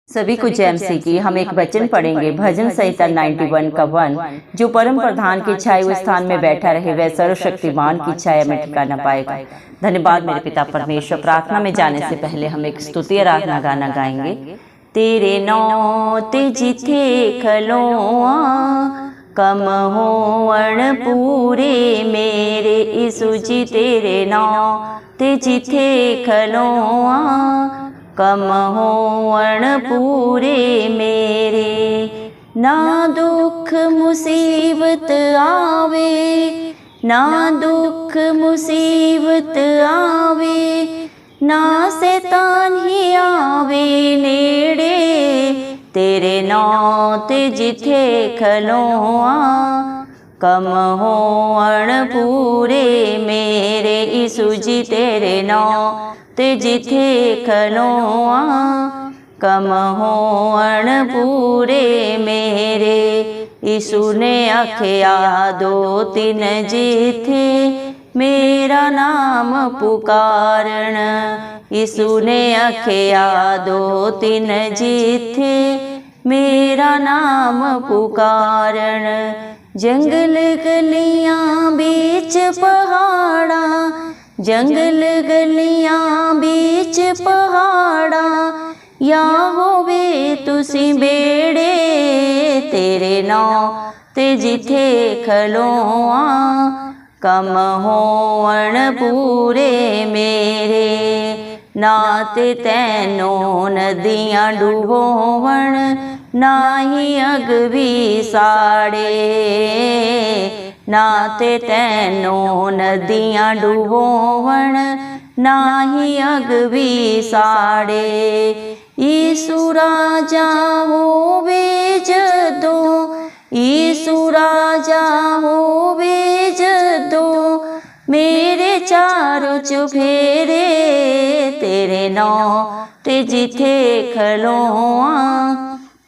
सभी को जय मसीह की। हम एक वचन पढ़ेंगे भजन संहिता 91 का 1। जो परम प्रधान की छाया उस स्थान में बैठा रहे वह सर्वशक्तिमान की छाया में ठिकाना पाएगा। धन्यवाद मेरे पिता परमेश्वर। प्रार्थना में जाने से पहले हम एक स्तुति आराधना गाना गाएंगे। तेरे नौ ते जिथे खलोआ कम होवण पूरे मेरे यीशु जी। तेरे नौ ते जिथे खलोआ कम होवण पूरे मेरे। ना दुख मुसीबत आवे, ना दुख मुसीबत आवे, ना शैतान ही आवे नेड़े। तेरे नां ते जिथे खलोआ कम होवण पूरे मेरे यीशु जी। तेरे नां ते जिथे खलोआ कम होवण पूरे मेरे। यीशु ने आख्या दो तीन जिथे मेरा नाम पुकारन। यीशु ने आख्या दो तीन जिथे मेरा नाम पुकारन। जंगल गलियां बीच पहाड़ा, जंगल गलियां बीच पहाड़ा, या होवे तुसी बेड़े। तेरे नां ते जिथे खलोआ कम होवण पूरे मेरे। ना ते तैनो नदियां डुबोवण, ना ही अग भी साड़े। ना ते तैनो नदियां डुबोवण, ना ही अग भी साड़े। यीशु राजा होवे जदों, यीशु राजा होवे जदों मेरे चारों चुफेरे। तेरे नां ते जिथे खलोआ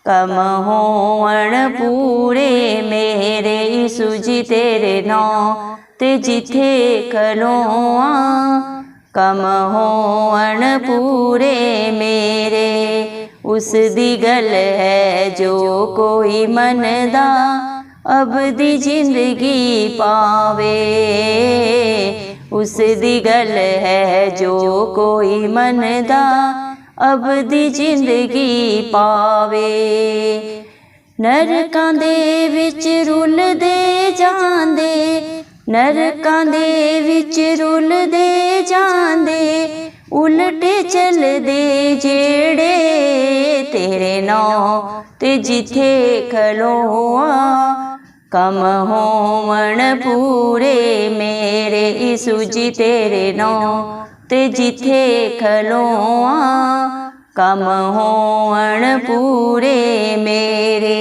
कम होवण पूरे मेरे यीशु जी। तेरे नां ते जिथे खलोआ कम होवण पूरे मेरे। उस दी गल है जो कोई मनदा अब दी जिंदगी पावे। उस दी गल है जो कोई मनदा अब दी जिंदगी पावे। नरकां दे विच रुलदे जांदे, नरकां दे विच रुलदे जांदे, उलटे चलदे जेड़े। तेरे नां ते जिथे खलोआ कम होवण पूरे मेरे यीशु जी। तेरे नां ते जिथे खलोआ कम होवण पूरे मेरे।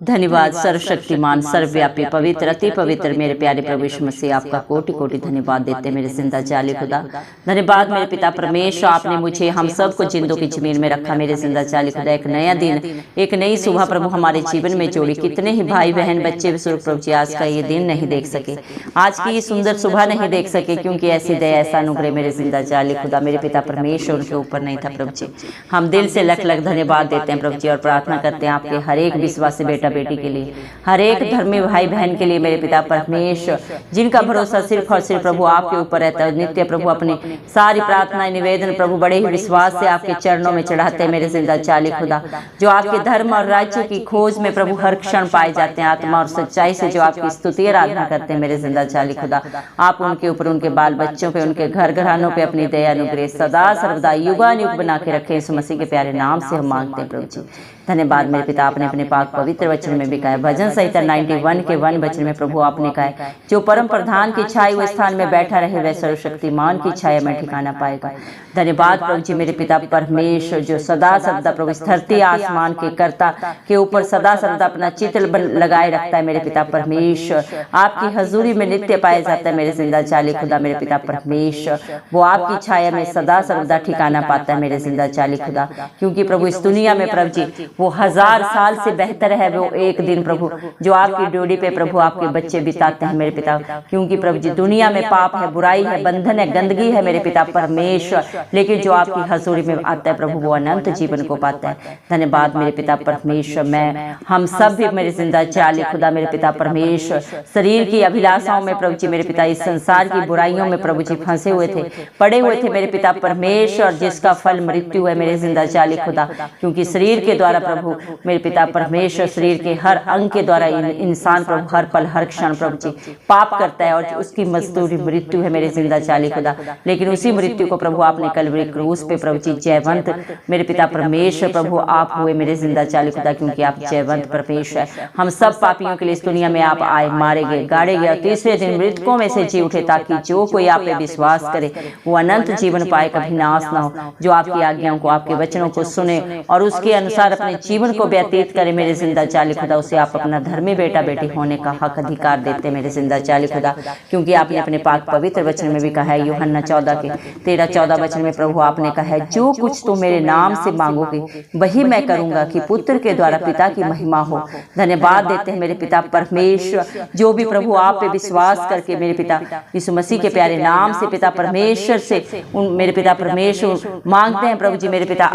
धन्यवाद सर्वशक्तिमान सर्वव्यापी पवित्र अति पवित्र मेरे प्यारे प्रभु यीशु मसीह, आपका कोटि कोटि धन्यवाद देते मेरे जिंदा जाली खुदा। धन्यवाद मेरे पिता परमेश्वर, आपने मुझे हम सबको जिंदों की जमीन में रखा मेरे जिंदा जाली खुदा। एक नया दिन, एक नई सुबह प्रभु हमारे जीवन में जोड़ी। कितने ही भाई बहन बच्चे विश्व प्रभु जी आज का ये दिन नहीं देख सके, आज की ये सुंदर सुबह नहीं देख सके, क्योंकि ऐसी दया ऐसा अनुग्रह मेरे जिंदा जाली खुदा मेरे पिता परमेश्वर उनके ऊपर नहीं था प्रभु जी। हम दिल से लख लख धन्यवाद देते हैं प्रभु जी, और प्रार्थना करते हैं आपके हर एक विश्वासी बेटा बेटी के लिए, हर एक धर्मी भाई बहन के लिए मेरे पिता परमेश्वर, जिनका भरोसा सिर्फ और सिर्फ प्रभु आपके ऊपर रहता है। नित्य प्रभु अपनी सारी प्रार्थनाएं निवेदन प्रभु बड़े ही विश्वास से आपके चरणों में चढ़ाते हैं मेरे जिंदा चाली खुदा। जो आपके धर्म और राज्य की खोज में प्रभु हर क्षण पाए जाते हैं, आत्मा और सच्चाई से जो आपकी स्तुति आराधना करते हैं मेरे जिंदा चाली खुदा। आप उनके ऊपर, उनके बाल बच्चों पे, उनके घर घरानों पे अपनी दया अनुग्रह सदा सर्वदा युगानुयुग बना के रखे। यीशु मसीह के प्यारे नाम से हम मांगते हैं प्रभु जी। धन्यवाद मेरे पिता, आपने अपने पाक पवित्र वचन में भी कहा। भजन संहिता 91 के 1 वचन में प्रभु आपने कहा, जो परम प्रधान की छाया हुए स्थान में बैठा रहे वह सर्वशक्तिमान की छाया में ठिकाना पाएगा। धन्यवाद प्रभु जी मेरे पिता परमेश्वर, जो सदा सर्वदा प्रभु इस धरती आसमान के कर्ता के ऊपर सदा सर्वदा अपना चित्र लगाए रखता है मेरे पिता परमेश्वर। आपकी हजूरी में नित्य पाया जाता है मेरे जिंदा चाली खुदा मेरे पिता परमेश्वर। वो आपकी छाया में सदा सर्वदा ठिकाना पाता है मेरे जिंदा चाली खुदा, क्योंकि प्रभु इस दुनिया में प्रभु जी वो 1000 साल से बेहतर है वो एक दिन प्रभु जो आपकी ड्यूटी पे प्रभु आपके बच्चे बिताते हैं मेरे पिता, क्योंकि प्रभु जी दुनिया में पाप है, बुराई है, बंधन है, गंदगी है मेरे पिता परमेश्वर, लेकिन जो आपकी हजूरी में आता है प्रभु वो अनंत जीवन को पाता है। धन्यवाद मेरे पिता परमेश्वर। मैं हम सब भी मेरे जिंदा चाली खुदा मेरे पिता परमेश्वर शरीर की अभिलाषाओं में प्रभु जी मेरे पिता, इस संसार की बुराइयों में प्रभु जी फंसे हुए थे, पड़े हुए थे मेरे पिता परमेश्वर, जिसका फल मृत्यु है मेरे जिंदा चाली खुदा, क्योंकि शरीर के द्वारा प्रभु मेरे पिता परमेश्वर शरीर के हर अंग के द्वारा इंसान प्रभु हर पल हर क्षण प्रभु जी पाप करता है और उसकी मजदूरी मृत्यु है मेरे जिंदा चाली खुदा। लेकिन उसी मृत्यु को प्रभु आपने कलवरी क्रूस पे प्रभु जी जयवंत मेरे पिता परमेश्वर प्रभु आप हुए मेरे जिंदा चाली खुदा, क्योंकि आप जयवंत परमेश्वर। हम सब पापियों के लिए इस दुनिया में आप आए, मारे गए, गाड़े गए और तीसरे दिन मृतकों में से जी उठे, ताकि जो कोई आप पे विश्वास करे वो अनंत जीवन पाए, कभी नाश ना हो। जो आपकी आज्ञाओं को आपके वचनों को सुने और उसके अनुसार अपने जीवन को व्यतीत करे मेरे जिंदा चाली खुदा, उसे आप अपना धर्मी बेटा बेटी होने का हक अधिकार देते मेरे जिंदा चाली खुदा, क्योंकि आपने अपने पाक पवित्र वचन में भी कहा है यूहन्ना 14 के 13-14 वचन में प्रभु आपने कहा है जो कुछ तुम मेरे नाम से मांगोगे वही मैं करूंगा कि पुत्र के द्वारा पिता की महिमा हो। धन्यवाद देते हैं मेरे पिता परमेश्वर, जो भी प्रभु आप पे विश्वास करके मेरे पिता यीशु मसीह के प्यारे नाम से पिता परमेश्वर से उन मेरे पिता परमेश्वर मांगते हैं प्रभु जी मेरे पिता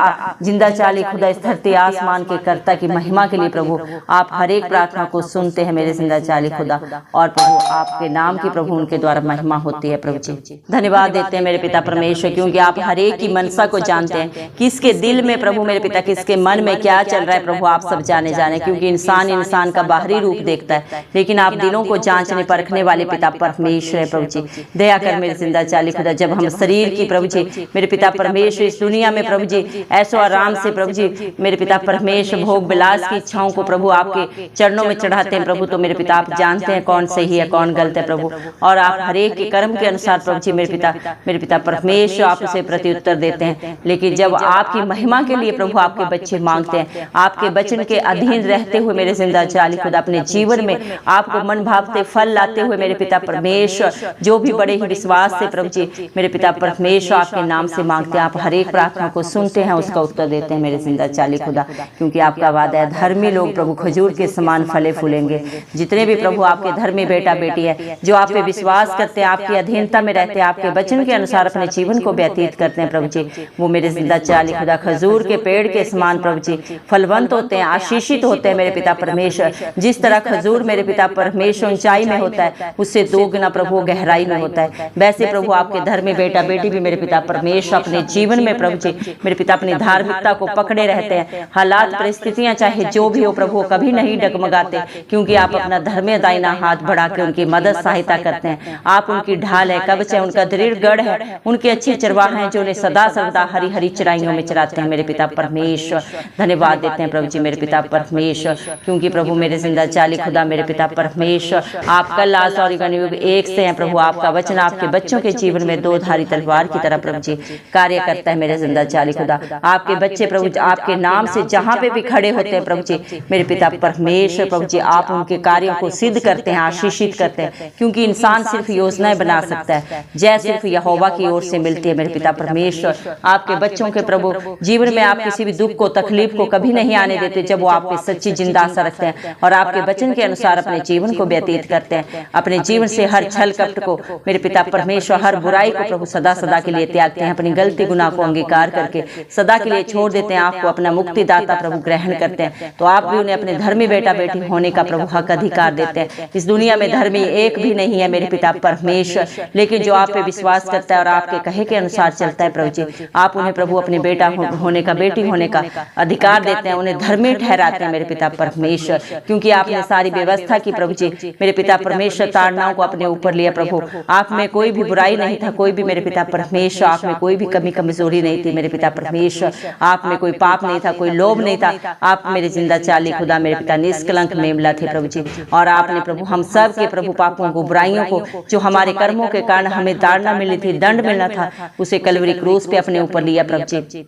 जिंदा चाली खुदा इस धरती आसमान के कर्ता की महिमा के लिए प्रभु आप हर एक प्रार्थना को सुनते हैं मेरे जिंदा चाली खुदा, और प्रभु आपके नाम की प्रभु उनके द्वारा महिमा होती है प्रभु जी। धन्यवाद देते हैं मेरे पिता परमेश्वर, क्योंकि आप हर एक की मनसा को जानते हैं, किसके दिल में प्रभु मेरे पिता किसके मन में क्या चल रहा है प्रभु आप सब जाने, क्योंकि इंसान का बाहरी रूप देखता है, लेकिन आप दिलों को जांचने परखने वाले पिता परमेश्वर है प्रभु जी। दया कर मेरे जिंदा चाली खुदा, जब हम शरीर की प्रभु जी मेरे पिता परमेश्वर इस दुनिया में प्रभु जी ऐसो आराम से प्रभु जी मेरे पिता परमेश्वर भोग विलास की इच्छाओं को प्रभु आपके चरणों में चढ़ाते हैं प्रभु, तो मेरे पिता आप जानते हैं कौन सही है कौन गलत है प्रभु, और आप हर एक के कर्म के अनुसार प्रभु जी मेरे पिता परमेश्वर आप उसे प्रत्युत्तर देते हैं। लेकिन जब आपकी महिमा के लिए प्रभु आपके बच्चे मांगते हैं, आपके वचन के अधीन रहते हुए मेरे जिंदा चाली खुदा अपने जीवन में आपको मन भावते फल लाते हुए मेरे पिता परमेश्वर, जो भी बड़े ही विश्वास से प्रभु जी मेरे पिता परमेश्वर आपके नाम से मांगते हैं, आप हर एक प्रार्थना को सुनते हैं, उसका उत्तर देते हैं मेरे जिंदा चाली खुदा, क्योंकि आपका वादा है धर्मी लोग प्रभु खजूर के समान फले फूलेंगे। जितने भी प्रभु आपके धर्मी बेटा बेटी है जो आप पे विश्वास करते हैं, आपकी अधीनता में रहते हैं, आपके वचन के अनुसार अपने जीवन को व्यतीत करते हैं प्रभु जी, वो मेरे जिंदा चाली खुदा खजूर के पेड़ के समान प्रभु जी फलवंत होते हैं, आशीषित होते हैं मेरे पिता परमेश्वर। जिस तरह खजूर मेरे पिता परमेश्वर ऊंचाई में होता है उससे 2 गुना प्रभु गहराई में होता है, वैसे प्रभु आपके धर्मी बेटा बेटी भी मेरे पिता परमेश्वर अपने जीवन में प्रभु जी मेरे पिता अपनी धार्मिकता को पकड़े रहते हैं। हालात परिस्थितियां चाहे जो भी हो प्रभु कभी नहीं डगमगाते, क्योंकि आप अपना धर्मी दाहिना हाथ बढ़ा के उनकी मदद सहायता करते हैं। आप उनकी ढाल है, कवच है, उनका दृढ़ गढ़ है, उनके अच्छे चरवाहे हैं जो उन्हें सदा सर्वदा हरी हरी चराइयों में चराते हैं मेरे पिता परमेश्वर। धन्यवाद देते हैं प्रभु जी मेरे पिता परमेश्वर, क्योंकि प्रभु मेरे जिंदा चाली खुदा मेरे पिता परमेश्वर आप कल आज और युग एक से हैं प्रभु। आपका वचन आपके बच्चों के जीवन में 2 धारी तलवार की तरह प्रभु जी कार्य करता है मेरे जिंदा चाली खुदा। आपके बच्चे प्रभु आपके नाम से जहां पे भी खड़े होते हैं प्रभु जी मेरे पिता परमेश्वर प्रभु जी आप उनके कार्यों को सिद्ध करते हैं, आशीषित करते हैं, क्योंकि इंसान सिर्फ योजनाएं बना सकता है, जय सिर्फ यहोवा की ओर से मिलती है मेरे पिता परमेश्वर। आपके बच्चों के प्रभु जीवन में आप किसी भी दुख को तकलीफ को कभी नहीं आने देते, जब वो आप पे सच्ची जिंदा आशा रखते हैं और आपके वचन के अनुसार अपने जीवन को व्यतीत करते हैं। अपने जीवन से हर छल कपट को मेरे पिता परमेश्वर हर बुराई को प्रभु सदा सदा के लिए त्यागते हैं, अपनी गलती गुनाह को अंगीकार करके सदा के लिए छोड़ देते हैं, आपको अपना मुक्तिदाता प्रभु ग्रहण करते हैं, तो आप भी उन्हें अपने धर्मी बेटा बेटी होने का प्रभु हक अधिकार देते हैं। इस दुनिया में धर्मी एक भी नहीं है मेरे पिता परमेश्वर, लेकिन जो आप पे विश्वास करता है और आपके कहे के अनुसार चलता है प्रभु जी आप उन्हें प्रभु अपने बेटा होने का बेटी होने का अधिकार देते हैं, उन्हें धर्मी ठहराते हैं मेरे पिता परमेश्वर, क्योंकि आपने सारी व्यवस्था की प्रभु जी मेरे पिता परमेश्वर ताड़नाओं को अपने ऊपर लिया प्रभु। आप में कोई भी बुराई नहीं था, कोई भी मेरे पिता परमेश्वर आप में कोई भी कमी कमजोरी नहीं थी मेरे पिता परमेश्वर, आप में कोई पाप नहीं था, कोई लोभ नहीं था, आप मेरे जिंदा चाली खुदा मेरे पिता निष्कलंक मेमला थे प्रभु जी। और आपने प्रभु हम सब के प्रभु पापों को बुराइयों को जो हमारे कर्मों के कारण हमें ताड़ना मिली थी, दंड मिलना था, उसे कलवरी क्रूस पे अपने ऊपर लिया प्रभु जी।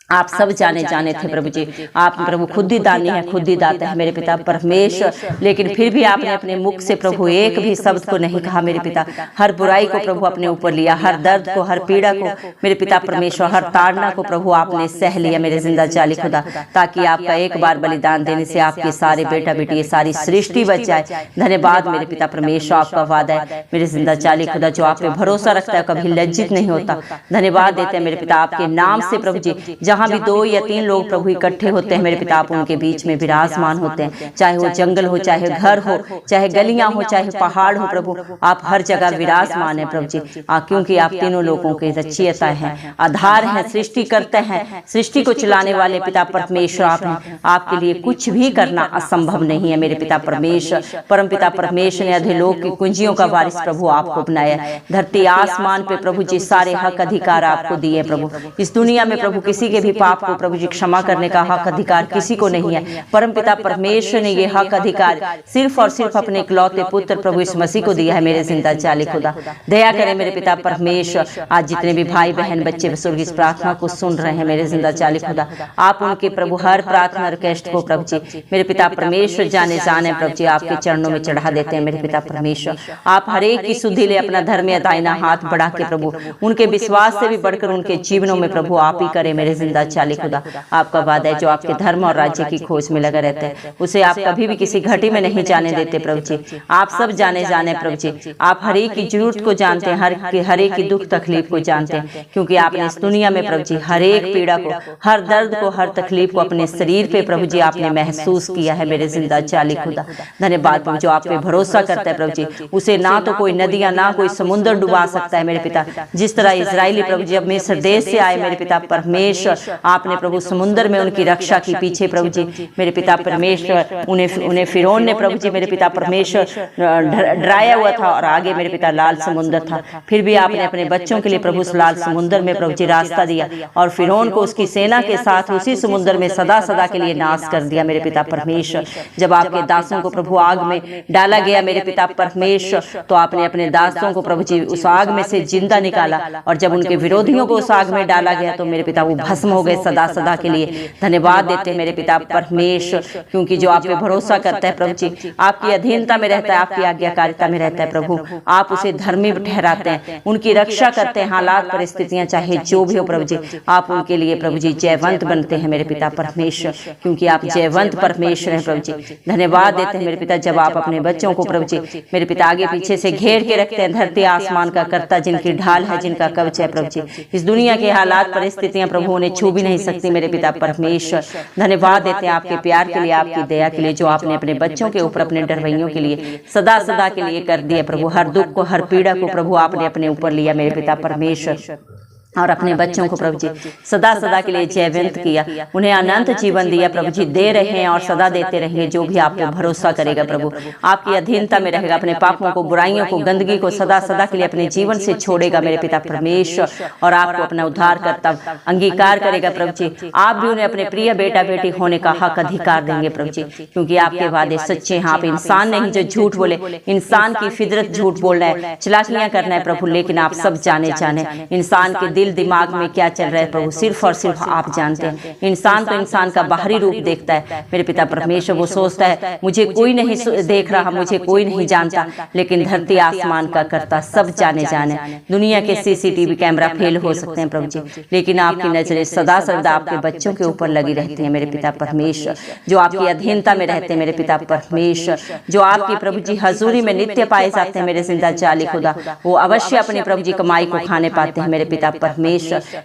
आप सब जाने जाने थे प्रभु जी। आप प्रभु खुद ही दानी है, खुद ही दाता है मेरे पिता परमेश्वर, लेकिन फिर भी आपने अपने मुख से प्रभु एक भी शब्द को नहीं कहा मेरे पिता। हर बुराई को प्रभु अपने ऊपर लिया, हर दर्द को, हर पीड़ा को मेरे पिता परमेश्वर, हर ताड़ना को प्रभु आपने सह लिया मेरे जिंदा जाली खुदा, ताकि आपका एक बार बलिदान देने से आपके सारे बेटा बेटी, ये सारी सृष्टि बच जाए। धन्यवाद मेरे पिता परमेश्वर, आपका वादा है मेरे जिंदा जाली खुदा, जो आप पे भरोसा रखता है कभी लज्जित नहीं होता। धन्यवाद देते हैं मेरे पिता आपके नाम से प्रभु जी। जहाँ भी 2 या 3 लोग प्रभु इकट्ठे होते हैं मेरे पिता, आप उनके बीच में विराजमान होते हैं। चाहे वो जंगल हो, चाहे घर हो, चाहे गलियां हो, चाहे पहाड़ हो, प्रभु आप हर जगह विराजमान है प्रभु जी। क्योंकि आप तीनों लोगों के रचयिता हैं, आधार हैं, सृष्टि करते हैं, सृष्टि को चलाने वाले पिता परमेश्वर आप हैं। आपके लिए कुछ भी करना असंभव नहीं है मेरे पिता परमेश्वर। परम पिता परमेश्वर ने अधोलोक की कुंजियों का वारिस प्रभु आपको बनाया। धरती आसमान पे प्रभु जी सारे हक अधिकार आपको दिए प्रभु। इस दुनिया में प्रभु किसी के भी पाप को प्रभु जी क्षमा करने का हक अधिकार किसी को नहीं है। परम पिता परमेश्वर ने ये हक अधिकार सिर्फ और सिर्फ अपने इकलौते पुत्र प्रभु इस मसीह को दिया है मेरे जिंदा जाली खुदा। दया करें मेरे पिता परमेश्वर, आज जितने भी भाई बहन बच्चे स्वर्ग इस प्रार्थना को सुन रहे हैं मेरे जिंदा जाली खुदा, आप उनके प्रभु हर प्रार्थना रिक्वेस्ट को प्रभु जी मेरे पिता परमेश्वर जाने जाने प्रभु जी आपके चरणों में चढ़ा देते हैं मेरे पिता परमेश्वर। आप हर एक की सुधि ले अपना धर्म या दाहिना हाथ बढ़ा के प्रभु उनके विश्वास से भी बढ़कर उनके जीवनों में प्रभु आप ही करें मेरे जिंदा जाली खुदा। आपका वादा है जो आपके धर्म और राज्य की खोज में लगा रहता है उसे आप कभी भी किसी घटी में नहीं जाने देते प्रभु जी। आप सब जाने जाने प्रभु जी, आप हर एक की जरूरत को जानते हैं, हर एक की दुख तकलीफ को जानते हैं, क्योंकि आपने इस दुनिया में प्रभु जी हर एक पीड़ा को, हर दर्द को, हर तकलीफ को अपने शरीर पे प्रभु जी आपने महसूस किया है मेरे जिंदा जाली खुदा। धन्यवाद प्रभु, जो आप पे भरोसा करता है प्रभु जी उसे ना तो कोई नदियां ना कोई समुद्र डुबा सकता है मेरे पिता। जिस तरह इजरायली प्रभु जी अब मिस्र देश से आए मेरे पिता परमेश्वर, आपने प्रभु समुद्र में उनकी रक्षा की पीछे प्रभु जी मेरे पिता परमेश्वर उन्हें फिरौन ने प्रभु जी मेरे पिता परमेश्वर डराया हुआ था और आगे मेरे पिता लाल समुद्र था। फिर भी आपने अपने बच्चों के लिए प्रभु उस लाल समुद्र में प्रभु जी रास्ता दिया और फिरौन को उसकी सेना के साथ उसी समुद्र में सदा सदा के लिए नाश कर दिया मेरे पिता परमेश्वर। जब आपके दासों को प्रभु आग में डाला गया मेरे पिता परमेश्वर, तो आपने अपने दासों को प्रभु जी उस आग में से जिंदा निकाला, और जब उनके विरोधियों को उस आग में डाला गया तो मेरे पिता वो भस्म हो गए सदा सदा के लिए। धन्यवाद देते हैं मेरे पिता परमेश्वर, क्योंकि जो आप पे भरोसा करता है प्रभु जी आपकी अधीनता में रहता है, आपकी आज्ञाकारिता में रहता है प्रभु, आप उसे धर्मी ठहराते हैं, उनकी रक्षा करते हैं। हालात परिस्थितियां चाहे जो भी हो प्रभु जी, आप उनके लिए प्रभु जी जयवंत बनते हैं मेरे पिता परमेश्वर, क्योंकि आप जयवंत परमेश्वर हैं प्रभु जी। धन्यवाद देते हैं मेरे पिता, जब आप अपने बच्चों को प्रभु जी मेरे पिता आगे पीछे से घेर के रखते हैं, धरती आसमान का कर्ता जिनकी ढाल है, जिनका कवच है प्रभु जी, इस दुनिया के हालात परिस्थितियां प्रभु उन्हें छू भी नहीं सकती मेरे पिता परमेश्वर। धन्यवाद देते हैं आपके प्यार के लिए, आपकी दया के लिए, जो आपने अपने बच्चों के ऊपर अपने डरवैयों के लिए सदा सदा के लिए कर दिया प्रभु। हर दुख को, हर पीड़ा को प्रभु आपने अपने ऊपर लिया मेरे पिता परमेश्वर, और अपने बच्चों को प्रभु जी सदा सदा के लिए जयवंत किया, उन्हें अनंत जीवन दिया प्रभु जी। दे रहे हैं और सदा देते रहेंगे। जो भी आप पे भरोसा करेगा प्रभु आपकी अधीनता में रहेगा, अपने पापों को, बुराइयों को, गंदगी को सदा सदा के लिए अपने जीवन से छोड़ेगा मेरे पिता परमेश्वर, और आपको अपना उद्धार करता अंगीकार करेगा प्रभु जी। आप भी उन्हें अपने प्रिय बेटा बेटी होने का हक अधिकार देंगे प्रभु जी, क्योंकि आपके वादे सच्चे हैं। आप इंसान नहीं जो झूठ बोले, इंसान की फितरत झूठ बोलना है, चलाकियां करना है प्रभु, लेकिन आप सब जाने इंसान के दिल दिमाग में क्या चल रहा है प्रभु सिर्फ और सिर्फ आप जानते हैं। इंसान तो इंसान का बाहरी रूप देखता है मेरे पिता परमेश्वर, वो सोचता है मुझे कोई नहीं देख रहा, मुझे कोई नहीं जानता, लेकिन धरती आसमान का कर्ता सब जाने। दुनिया के सीसीटीवी कैमरा फेल हो सकते हैं प्रभु जी, लेकिन आपकी नजरें सदा सर्वदा आपके बच्चों के ऊपर लगी रहती है मेरे पिता परमेश्वर, जो आपकी अधीनता में रहते हैं मेरे पिता परमेश्वर, जो आपकी प्रभु जी हजूरी में नित्य पाए जाते हैं मेरे जिंदा जाली खुदा, वो अवश्य अपनी प्रभु जी कमाई को खाने पाते हैं मेरे पिता परमेश्वर।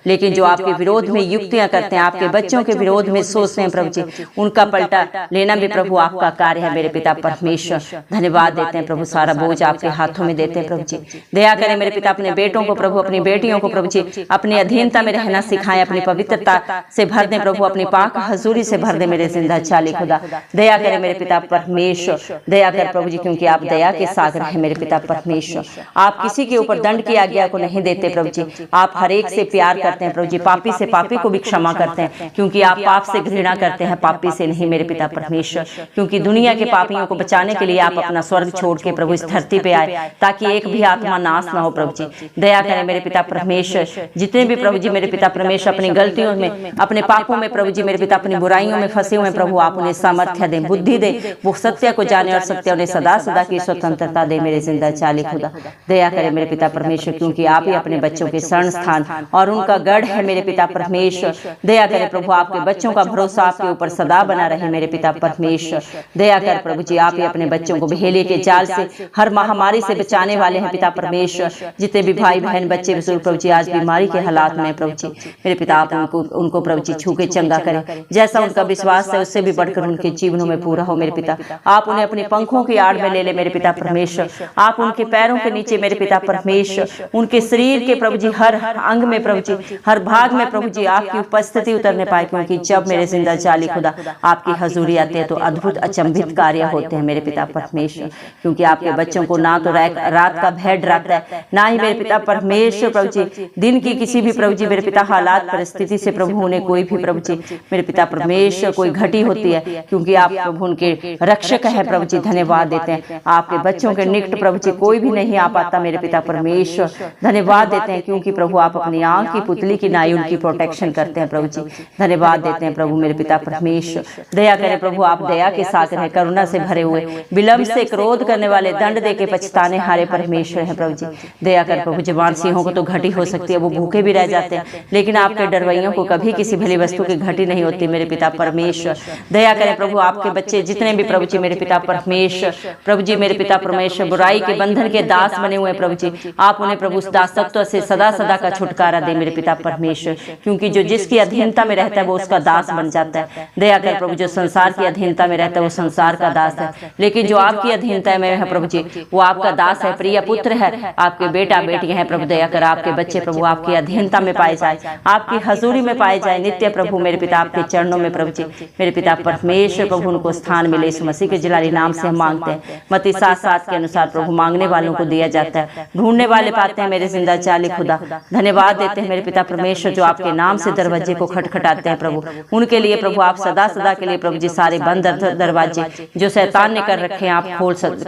लेकिन जो आपके विरोध में युक्तियां करते हैं, आपके बच्चों के विरोध में सोचते हैं प्रभु जी, उनका पलटा लेना भी प्रभु आपका कार्य है मेरे पिता परमेश्वर। धन्यवाद देते हैं प्रभु, सारा बोझ आपके हाथों में देते हैं प्रभु जी। दया करें मेरे पिता, अपने बेटों को प्रभु, अपनी बेटियों को प्रभु जी अपनी अधीनता में रहना सिखाएं, अपनी पवित्रता से भर दें प्रभु, अपनी पाक हजूरी से भर दे मेरे जिंदा जाली खुदा। दया करें मेरे पिता परमेश्वर, दया कर प्रभु जी, क्योंकि आप दया के सागर हैं मेरे पिता परमेश्वर। आप किसी के ऊपर दंड की आज्ञा को नहीं देते प्रभु जी, आप हर एक से प्यार करते हैं प्रभु जी, पापी से पापी को भी क्षमा करते हैं, क्योंकि आप पाप से घृणा करते हैं, पापी से नहीं मेरे पिता परमेश्वर। क्योंकि दुनिया के पापियों को बचाने के लिए आप अपना स्वर्ग छोड़ के प्रभु इस धरती पे आए, ताकि एक भी आत्मा नाश ना हो प्रभु जी। दया करें मेरे पिता परमेश्वर, जितने भी प्रभु जी मेरे पिता परमेश्वर अपनी गलतियों में, अपने पापों में प्रभु जी मेरे पिता, अपनी बुराइयों में फंसे हुए प्रभु, आप उन्हें सामर्थ्य दें, बुद्धि दें, वो सत्य को जाने और सत्य उन्हें सदा सदा की स्वतंत्रता दे मेरे जिंदा चाली खुदा। दया करें मेरे पिता परमेश्वर, क्योंकि आप ही अपने बच्चों के शरण स्थान और उनका गढ़ है मेरे पिता परमेश्वर। दया करें प्रभु, आपके बच्चों का भरोसा आपके ऊपर सदा बना रहे मेरे पिता परमेश्वर। दया कर प्रभु जी, आप ही अपने बच्चों को भेले के जाल से, हर महामारी से बचाने वाले हैं पिता परमेश्वर। जितने भी भाई बहन बच्चे बुजुर्ग प्रभु जी आज बीमारी के हालात में प्रभु जी मेरे पिता, आप उनको प्रभु जी छू के चंगा करें। जैसा उनका विश्वास है उससे भी बढ़कर उनके जीवनों में पूरा हो मेरे पिता। आप उन्हें अपने पंखों की आड़ में ले ले मेरे पिता परमेश्वर। आप उनके पैरों के नीचे मेरे पिता परमेश्वर, उनके शरीर के प्रभु जी हर अंग में प्रभु जी, हर भाग में प्रभु जी आपकी उपस्थिति उतरने पाए। क्योंकि जब मेरे जिंदा जाली खुदा आपकी हजूरी आते हैं तो अद्भुत अचंभित कार्य होते हैं मेरे पिता परमेश्वर। क्योंकि आपके बच्चों को ना तो रात का भय डराता है, ना ही मेरे पिता परमेश्वर प्रभु जी दिन की किसी भी प्रभु जी मेरे पिता हालात परिस्थिति से प्रभु उन्हें कोई भी प्रभु जी मेरे पिता परमेश्वर कोई घटी होती है, क्योंकि आप प्रभु उनके रक्षक है प्रभु जी। धन्यवाद देते हैं, आपके बच्चों के निकट प्रभु जी कोई भी नहीं आ पाता मेरे पिता परमेश्वर। धन्यवाद देते हैं, क्योंकि प्रभु आप अपनी आंख की पुतली की नाई उनकी प्रोटेक्शन करते हैं प्रभु जी। धन्यवाद देते हैं प्रभु मेरे पिता परमेश्वर। दया करें प्रभु, आप दया के सागर हैं, करुणा से भरे हुए, विलंब से क्रोध करने वाले, दंड दे के पछताने हारे परमेश्वर है प्रभु जी। दया कर प्रभु, जवान सिंहों को तो घटी हो सकती है, वो भूखे भी रह जाते हैं, लेकिन आपके डरवैयों को कभी किसी भली वस्तु की घटी नहीं होती मेरे पिता परमेश्वर। दया करें प्रभु, आपके बच्चे जितने भी प्रभु जी मेरे पिता परमेश्वर प्रभु जी मेरे पिता परमेश्वर बुराई के बंधन के दास बने हुए प्रभु जी, आप उन्हें प्रभु उस दासत्व से सदा सदा का छुटकारा दे मेरे पिता परमेश्वर। क्योंकि जो जिसकी अधीनता में रहता है वो उसका दास बन जाता है। दया कर प्रभु, जो संसार की अधीनता में रहता है वो संसार का दास है, लेकिन जो आपकी अधीनता में है प्रभु जी वो आपका दास है, प्रिय पुत्र है, आपके बेटा बेटियां हैं प्रभु। दया कर आपके बच्चे प्रभु आपकी अधीनता में पाए जाए, आपकी हजूरी में पाए जाए नित्य प्रभु मेरे पिता, आपके चरणों में प्रभु जी मेरे पिता परमेश्वर प्रभु उनको स्थान मिले। इस मसीह के जलाली नाम से हम मांगते हैं। मत्ती 7:7 के अनुसार प्रभु मांगने वालों को दिया जाता है, ढूंढने वाले पाते हैं मेरे जिंदा चाली खुदा। धन्यवाद देते हैं मेरे पिता परमेश्वर, जो आपके नाम से दरवाजे को खटखटाते हैं प्रभु, उनके लिए प्रभु आप सदा सदा के लिए प्रभु जी सारे बंद दरवाजे जो शैतान ने कर रखे हैं आप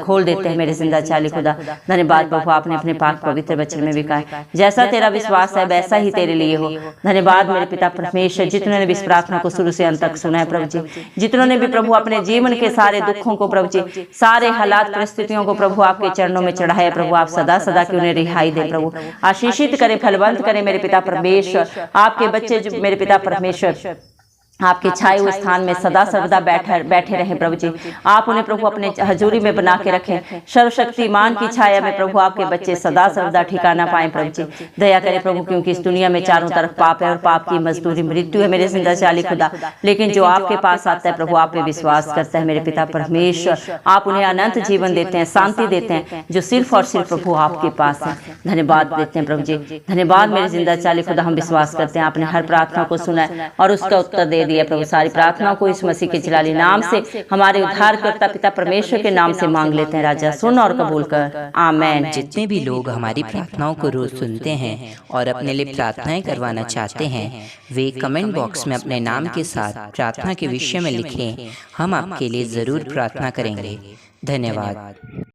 खोल देते हैं मेरे जिंदा चाली खुदा। धन्यवाद प्रभु, आपने अपने पाक पवित्र वचन में भी कहा जैसा तेरा विश्वास है वैसा ही तेरे लिए हो। धन्यवाद मेरे पिता परमेश्वर, जितने ने भी इस प्रार्थना को शुरू से अंत तक सुना है प्रभु जी, जितनों ने भी प्रभु अपने जीवन के सारे दुखों को प्रभु जी, सारे हालात परिस्थितियों को प्रभु आपके चरणों में चढ़ाए प्रभु, आप सदा सदा की उन्हें रिहाई दे प्रभु, आशीषित करें, फलवंत करें मेरे पिता परमेश्वर। आपके बच्चे जो मेरे पिता परमेश्वर आपके छाए हुए स्थान में सदा सर्वदा बैठे रहे प्रभु जी, आप उन्हें प्रभु अपने हजूरी में बना के रखें। सर्वशक्तिमान की छाया में प्रभु आपके बच्चे सदा सर्वदा ठिकाना पाएं प्रभु जी। दया करें प्रभु, क्योंकि इस दुनिया में चारों तरफ पाप है और पाप की मजदूरी मृत्यु है मेरे जिंदा चाली खुदा, लेकिन जो आपके पास आता है प्रभु आप पे विश्वास करता है मेरे पिता परमेश्वर, आप उन्हें अनंत जीवन देते हैं, शांति देते हैं जो सिर्फ और सिर्फ प्रभु आपके पास है। धन्यवाद देते हैं प्रभु जी, धन्यवाद मेरे जिंदा चाली खुदा। हम विश्वास करते हैं आपने हर प्रार्थना को सुना है और उसका उत्तर दे दिया प्रभु। सारी प्रार्थना को इस मसीह के जलाली नाम से हमारे उद्धारकर्ता पिता परमेश्वर के नाम से मांग लेते हैं राजा, सुन और कबूल कर, आमेन। जितने भी लोग हमारी प्रार्थनाओं को रोज सुनते हैं और अपने लिए प्रार्थनाएं करवाना चाहते हैं, वे कमेंट बॉक्स में अपने नाम के साथ प्रार्थना के विषय में लिखें, हम आपके लिए जरूर प्रार्थना करेंगे। धन्यवाद।